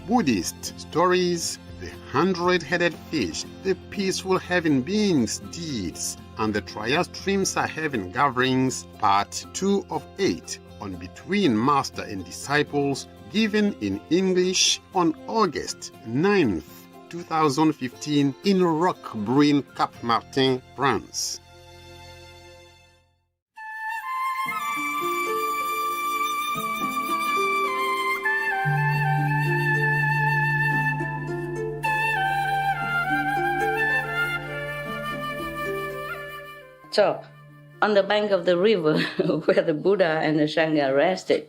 Buddhist stories, the 100-headed fish, the peaceful heaven beings' deeds, and the trial streams are heaven gatherings, part 2 of 8 on Between Master and Disciples, given in English on August 9th, 2015 in Roquebrune, Cap Martin, France. So, on the bank of the river where the Buddha and the Sangha rested,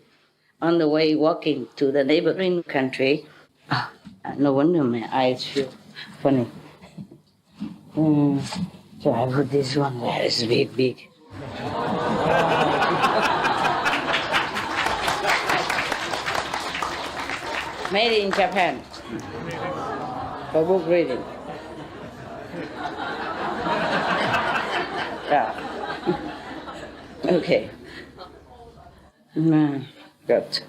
on the way walking to the neighboring country, no wonder my eyes feel funny. So I put this one there, it's big. Made in Japan, for book reading. Yeah. Okay. Good.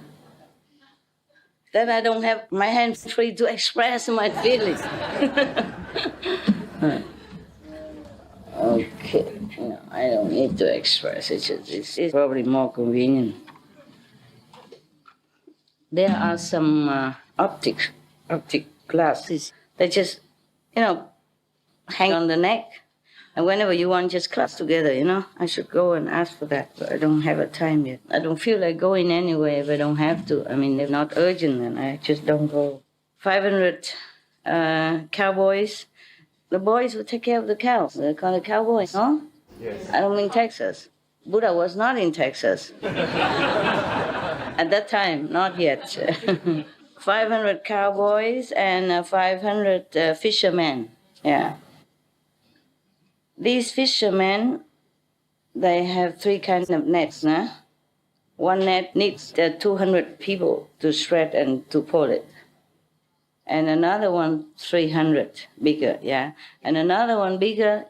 Then I don't have my hands free to express my feelings. Okay. No, I don't need to express it. It's probably more convenient. There are some optic glasses. They just, hang on the neck. And whenever you want, just clasp together, I should go and ask for that, but I don't have a time yet. I don't feel like going anyway if I don't have to. I mean, they're not urgent, and I just don't go. 500 cowboys. The boys would take care of the cows. They're called cowboys, no? Yes. I don't mean Texas. Buddha was not in Texas. At that time, not yet. 500 cowboys and 500 fishermen, yeah. These fishermen, they have 3 kinds of nets. Nah? One net needs 200 people to shred and to pull it. And another one, 300, bigger, yeah. And another one bigger,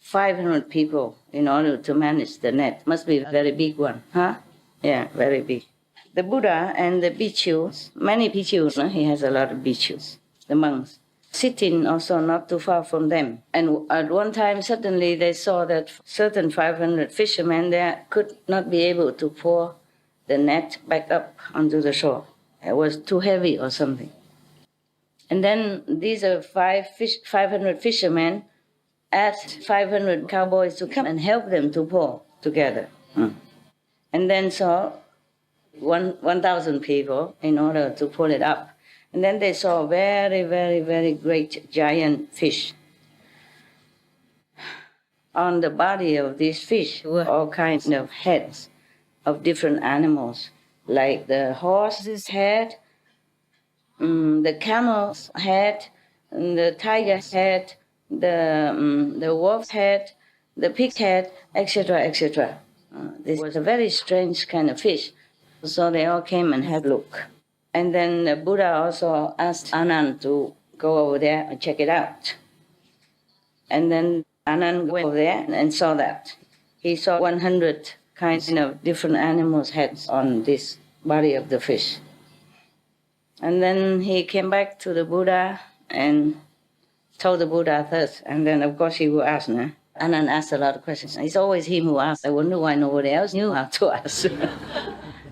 500 people in order to manage the net. Must be a very big one, huh? Yeah, very big. The Buddha and the bhikkhus, many bhikkhus, he has a lot of bhikkhus, the monks, sitting also not too far from them. And at one time, suddenly they saw that certain 500 fishermen there could not be able to pour the net back up onto the shore. It was too heavy or something. And then these are 500 fishermen asked 500 cowboys to come and help them to pour together. And then saw 1,000 people in order to pull it up. And then they saw very, very, very great giant fish. On the body of these fish were all kinds of heads of different animals, like the horse's head, the camel's head, the tiger's head, the wolf's head, the pig's head, etc., etc. This was a very strange kind of fish. So they all came and had a look. And then the Buddha also asked Anand to go over there and check it out. And then Anand went over there and saw that. He saw 100 kinds of different animals' heads on this body of the fish. And then he came back to the Buddha and told the Buddha this. And then, of course, he will ask. Anand asked a lot of questions. It's always him who asks. I wonder why nobody else knew how to ask.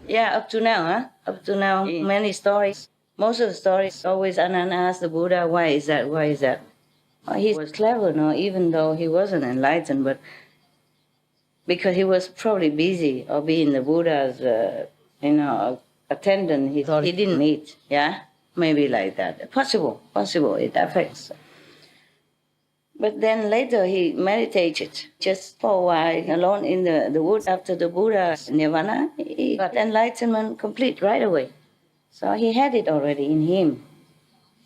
Yeah, up to now, Up to now, many stories. Most of the stories, always Anand asked the Buddha, why is that? Well, he was clever, even though he wasn't enlightened, but because he was probably busy or being the Buddha's, attendant, he thought he didn't need, yeah? Maybe like that. Possible, it affects. But then later he meditated just for a while alone in the woods after the Buddha's nirvana. He got enlightenment complete right away. So he had it already in him.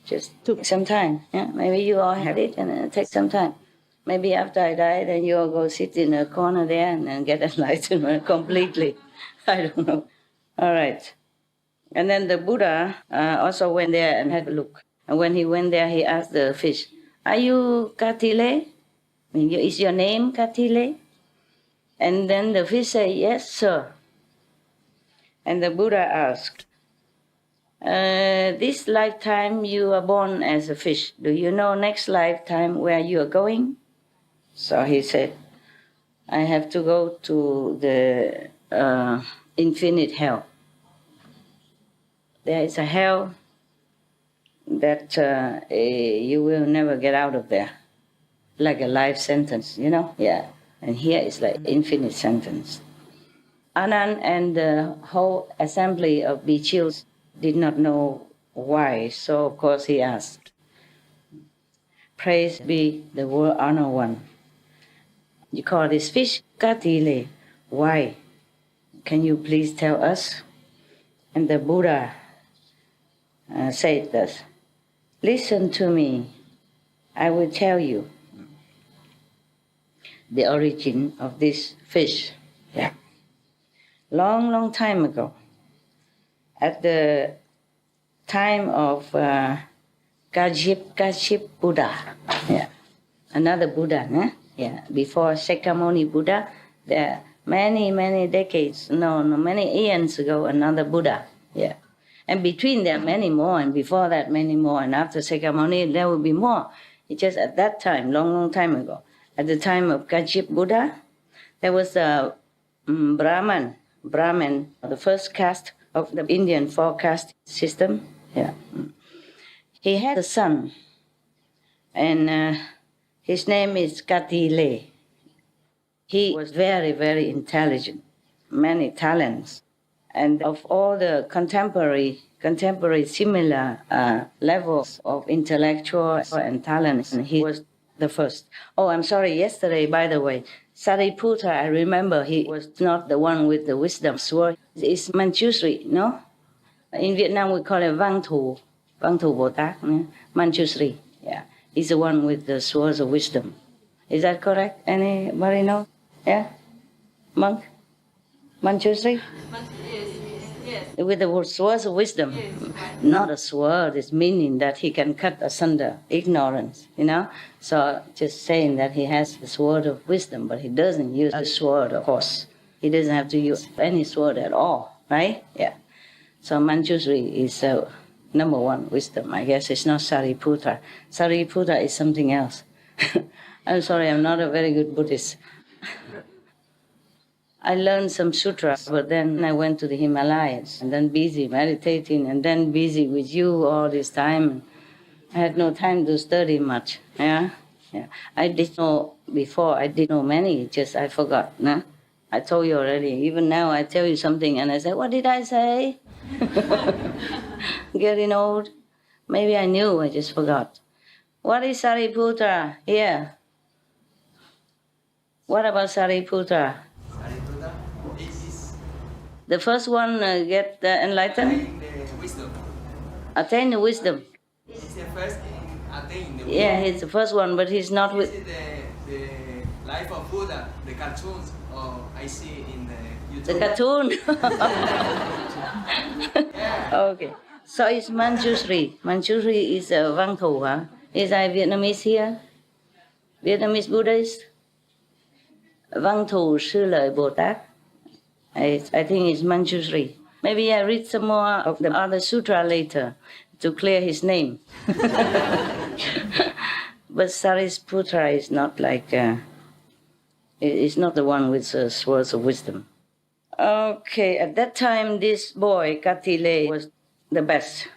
Just took some time. Yeah? Maybe you all had it and it takes some time. Maybe after I die, then you all go sit in a corner there and then get enlightenment completely. I don't know. All right. And then the Buddha also went there and had a look. And when he went there, he asked the fish, are you Katile? Is your name Katile? And then the fish said, yes, sir. And the Buddha asked, this lifetime you are born as a fish. Do you know next lifetime where you are going? So he said, I have to go to the infinite hell. There is a hell that you will never get out of there, like a life sentence, you know? Yeah. And here is like infinite sentence. Anand and the whole assembly of Bichus did not know why, so of course he asked, Praise be the world honored one. You call this fish Katile. Why? Can you please tell us? And the Buddha said thus, Listen to me, I will tell you the origin of this fish. Yeah. Long, long time ago, at the time of Kaship Buddha, yeah, another Buddha, yeah, before Shakyamuni Buddha, there many decades, many eons ago, another Buddha, yeah. And between there, many more, and before that, many more, and after Shakyamuni, there will be more. It's just at that time, long time ago, at the time of Kaship Buddha, there was a Brahman, the first caste of the Indian four-caste system. Yeah. He had a son, and his name is Katile. He was very intelligent, many talents. And of all the contemporary similar levels of intellectual and talents, he was the first. Oh, I'm sorry, yesterday, by the way, Sariputta, I remember he was not the one with the wisdom sword. It's Manjushri, no? In Vietnam, we call it Vang Thu Bồ Tát, Manjushri. Yeah, he's the one with the swords of wisdom. Is that correct? Anybody know? Yeah? Monk? Manjushri? Yes. With the swords of wisdom. Yes. Not a sword, it's meaning that he can cut asunder ignorance, So just saying that he has the sword of wisdom, but he doesn't use the sword, of course. He doesn't have to use any sword at all, right? Yeah. So Manjushri is number one wisdom. I guess it's not Sariputta. Sariputta is something else. I'm sorry, I'm not a very good Buddhist. I learned some sutras, but then I went to the Himalayas, and then busy meditating, and then busy with you all this time. I had no time to study much. Yeah. I did know before. I did know many. Just I forgot. Nah? I told you already. Even now, I tell you something, and I say, "What did I say?" Getting old. Maybe I knew. I just forgot. What is Sariputta? Here. What about Sariputta? Sariputta is The first one get enlightened? the wisdom. Attain the wisdom. He's the first attain the wisdom. Yeah, he's the first one, but he's not This with... is the life of Buddha, the cartoons I see in the The YouTube. cartoon. Yeah. Okay. So it's Manjushri. Manjushri is Vang Thu, huh? Is I Vietnamese here? Vietnamese Buddhist? Vang Thu Sư Lợi Bồ Tát. I think it's Manjushri. Maybe I read some more of the other sutra later to clear his name. But Sariputta is not like... it's not the one with swords of wisdom. Okay, at that time, this boy, Katile, was the best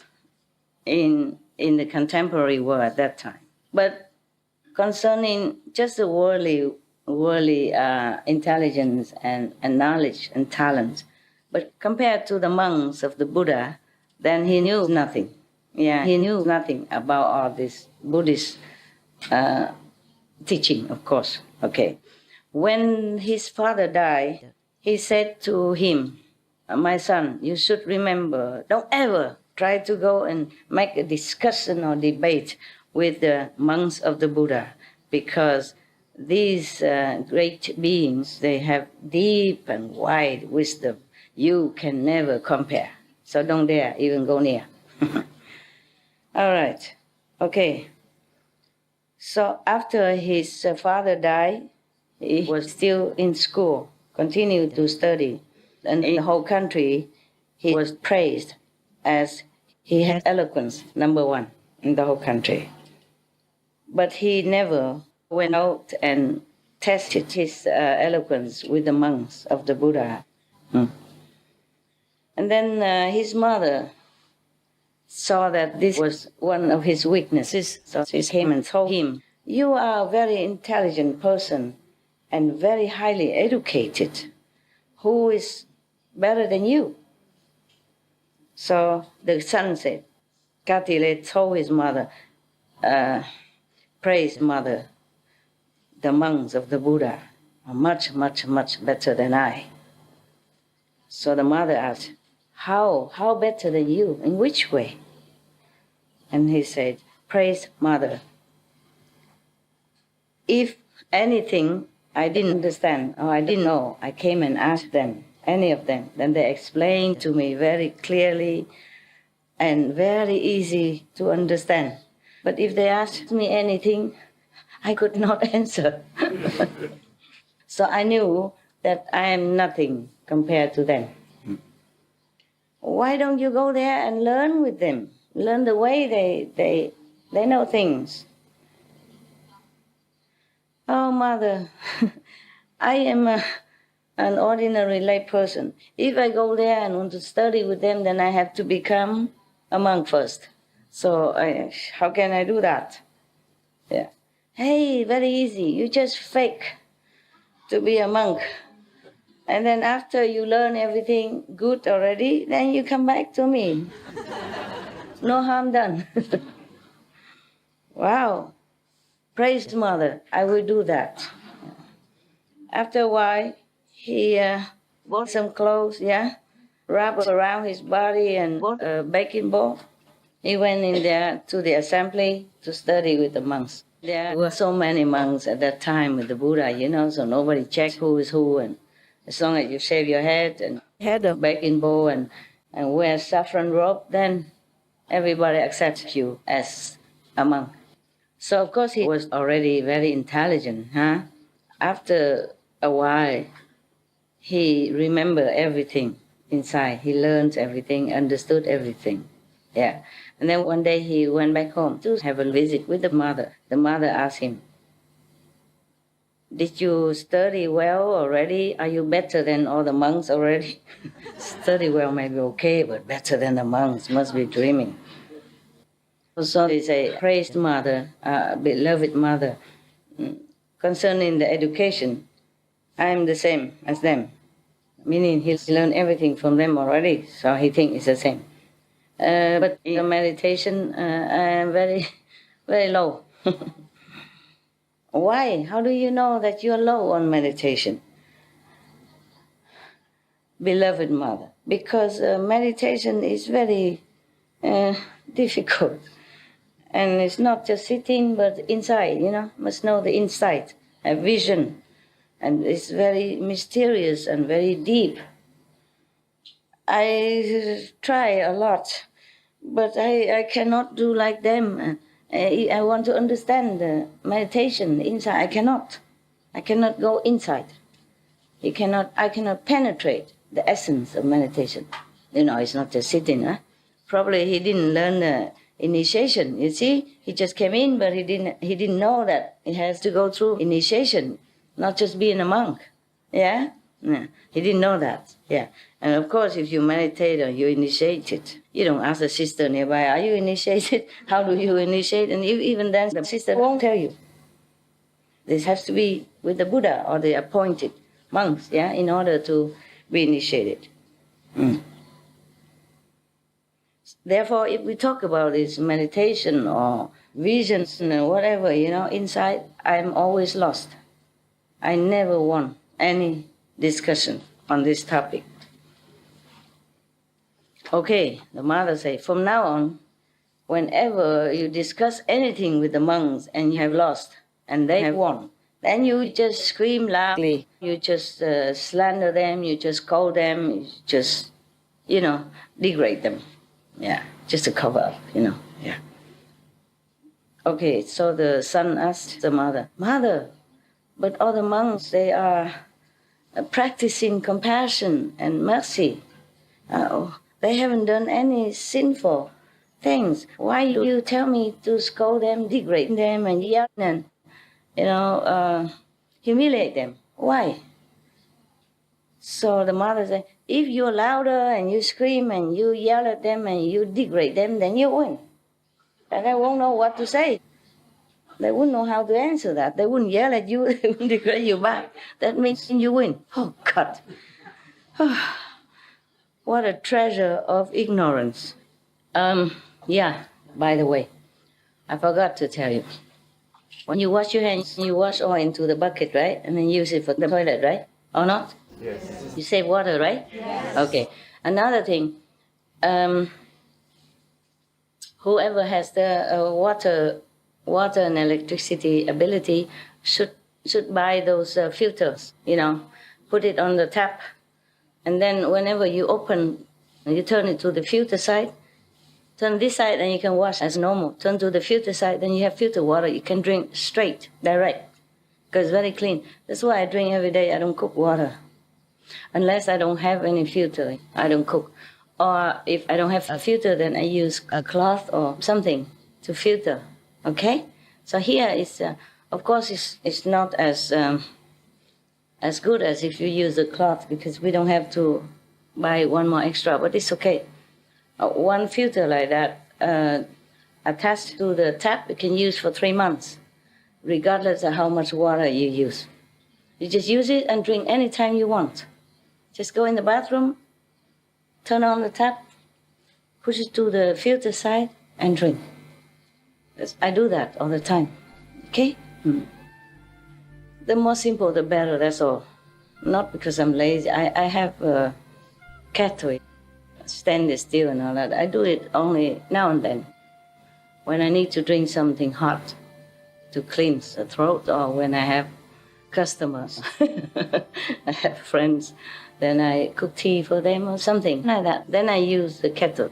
in the contemporary world at that time. But concerning just the worldly intelligence and knowledge and talent, but compared to the monks of the Buddha, then he knew nothing. Yeah, he knew nothing about all this Buddhist teaching, of course. Okay. When his father died, he said to him, "My son, you should remember, don't ever try to go and make a discussion or debate with the monks of the Buddha, because these great beings, they have deep and wide wisdom. You can never compare. So don't dare even go near." All right. Okay. So after his father died, he was still in school, continued to study. And in the whole country, he was praised as He had eloquence, number one, in the whole country. But he never went out and tested his eloquence with the monks of the Buddha. And then his mother saw that this was one of his weaknesses. So she came and told him, "You are a very intelligent person and very highly educated. Who is better than you?" So the son said, Katile told his mother, praise mother, the monks of the Buddha are much, much, much better than I. So the mother asked, how better than you? In which way? And he said, praise mother. If anything I didn't understand or I didn't know, I came and asked them, any of them, then they explained to me very clearly and very easy to understand. But if they asked me anything, I could not answer. So I knew that I am nothing compared to them. Why don't you go there and learn with them? Learn the way they know things. Oh, mother, I am an ordinary lay person. If I go there and want to study with them, then I have to become a monk first. So how can I do that? Yeah. Hey, very easy. You just fake to be a monk. And then after you learn everything good already, then you come back to me. No harm done. Wow. Praise Mother. I will do that. After a while, he bought some clothes, wrapped around his body and bought a baking board. He went in there to the assembly to study with the monks. There were so many monks at that time with the Buddha, so nobody checked who is who. And as long as you shave your head and had a baking bowl and wear saffron robe, then everybody accepts you as a monk. So, of course, he was already very intelligent. After a while, he remembered everything inside. He learned everything, understood everything. Yeah. And then one day he went back home to have a visit with the mother. The mother asked him, "Did you study well already? Are you better than all the monks already?" Study well may be okay, but better than the monks must be dreaming. So they say, praised mother, beloved mother, concerning the education, I am the same as them. Meaning he learned everything from them already, so he thinks it's the same. But in the meditation, I am very, very low. Why? How do you know that you're low on meditation? Beloved mother, because meditation is very difficult. And it's not just sitting, but inside, must know the inside, have vision. And it's very mysterious and very deep. I try a lot, but I cannot do like them. I want to understand the meditation inside. I cannot go inside. I cannot penetrate the essence of meditation. It's not just sitting. Probably he didn't learn the initiation. You see, he just came in, but he didn't know that it has to go through initiation, not just being a monk. Yeah? No, he didn't know that. Yeah. And of course, if you meditate or you initiate it, you don't ask the sister nearby, are you initiated? How do you initiate? And even then, the sister won't tell you. This has to be with the Buddha or the appointed monks, in order to be initiated. Therefore, if we talk about this meditation or visions or whatever, inside, I'm always lost. I never won any discussion on this topic. Okay, the mother said, from now on, whenever you discuss anything with the monks and you have lost and they have won, then you just scream loudly, you just slander them, you just call them, you just, degrade them. Yeah, just to cover up, yeah. Okay, so the son asked the mother, "Mother, but all the monks, they are practicing compassion and mercy. They haven't done any sinful things. Why do you tell me to scold them, degrade them, and yell and, humiliate them? Why? So the mother said, if you're louder and you scream and you yell at them and you degrade them, then you win. And they won't know what to say. They wouldn't know how to answer that. They wouldn't yell at you, they wouldn't degrade you back. That means you win. Oh, God. What a treasure of ignorance. Yeah, by the way, I forgot to tell you. When you wash your hands, you wash oil into the bucket, right? And then use it for the toilet, right? Or not? Yes. You save water, right? Yes. Okay. Another thing, whoever has the water and electricity ability should buy those filters, put it on the tap. And then whenever you open, you turn it to the filter side, turn this side and you can wash as normal. Turn to the filter side, then you have filter water. You can drink straight, direct, because it's very clean. That's why I drink every day. I don't cook water. Unless I don't have any filter, I don't cook. Or if I don't have a filter, then I use a cloth or something to filter, okay? So here is, of course, it's not as good as if you use a cloth because we don't have to buy one more extra, but it's okay. One filter like that attached to the tap, you can use for 3 months, regardless of how much water you use. You just use it and drink anytime you want. Just go in the bathroom, turn on the tap, push it to the filter side, and drink. I do that all the time, okay? The more simple, the better, that's all. Not because I'm lazy. I have a kettle, stand still and all that. I do it only now and then. When I need to drink something hot to cleanse the throat, or when I have customers, I have friends, then I cook tea for them or something like that. Then I use the kettle.